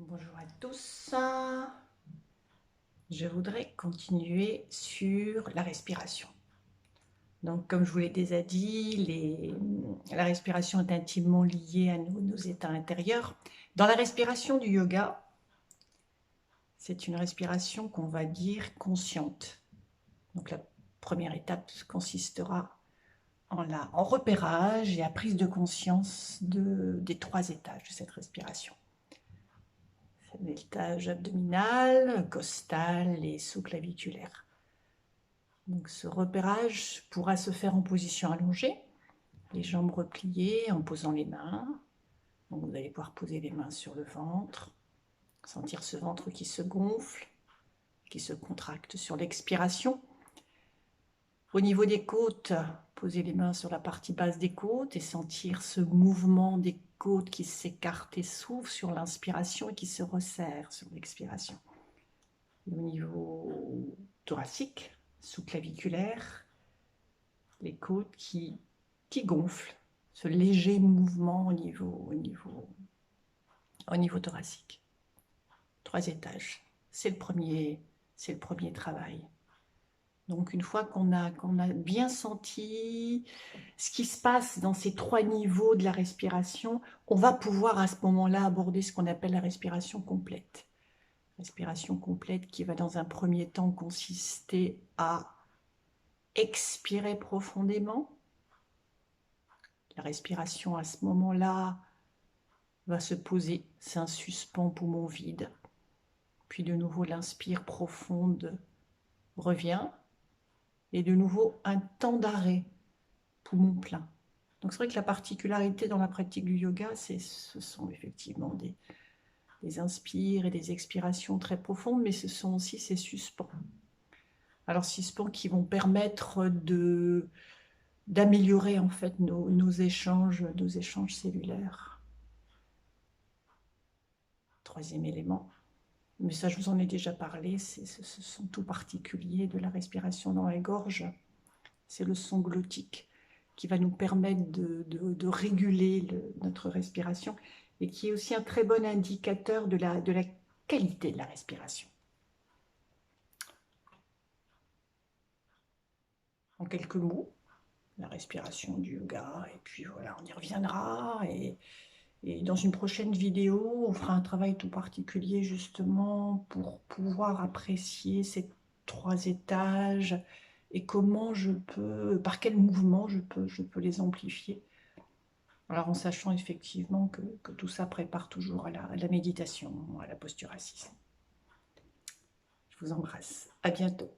Bonjour à tous. Je voudrais continuer sur la respiration. Donc, comme je vous l'ai déjà dit, la respiration est intimement liée à nos états intérieurs. Dans la respiration du yoga, c'est une respiration qu'on va dire consciente. Donc, la première étape consistera en repérage et à prise de conscience des 3 étages de cette respiration. L'étage abdominal, costal et sous-claviculaire. Donc ce repérage pourra se faire en position allongée, les jambes repliées en posant les mains. Donc vous allez pouvoir poser les mains sur le ventre, sentir ce ventre qui se gonfle, qui se contracte sur l'expiration. Au niveau des côtes, posez les mains sur la partie basse des côtes et sentir ce mouvement des côtes qui s'écartent et s'ouvrent sur l'inspiration et qui se resserrent sur l'expiration. Au niveau thoracique, sous-claviculaire, les côtes qui gonflent, ce léger mouvement au niveau thoracique. 3 étages, c'est le premier travail. Donc une fois qu'on a bien senti ce qui se passe dans ces 3 niveaux de la respiration, on va pouvoir à ce moment-là aborder ce qu'on appelle la respiration complète. Respiration complète qui va dans un premier temps consister à expirer profondément. La respiration à ce moment-là va se poser, c'est un suspens poumon vide. Puis de nouveau l'inspire profonde revient et de nouveau un temps d'arrêt, poumon plein. Donc c'est vrai que la particularité dans la pratique du yoga, ce sont effectivement des inspires et des expirations très profondes, mais ce sont aussi ces suspens. Alors suspens qui vont permettre d'améliorer en fait nos échanges cellulaires. 3e élément, mais ça je vous en ai déjà parlé, ce sont tout particulier de la respiration dans la gorge, c'est le son glottique qui va nous permettre de réguler notre respiration et qui est aussi un très bon indicateur de la qualité de la respiration. En quelques mots, la respiration du yoga, et puis voilà, on y reviendra, et dans une prochaine vidéo, on fera un travail tout particulier justement pour pouvoir apprécier ces 3 étages et comment par quel mouvement je peux les amplifier. Alors en sachant effectivement que tout ça prépare toujours à la méditation, à la posture assise. Je vous embrasse. À bientôt.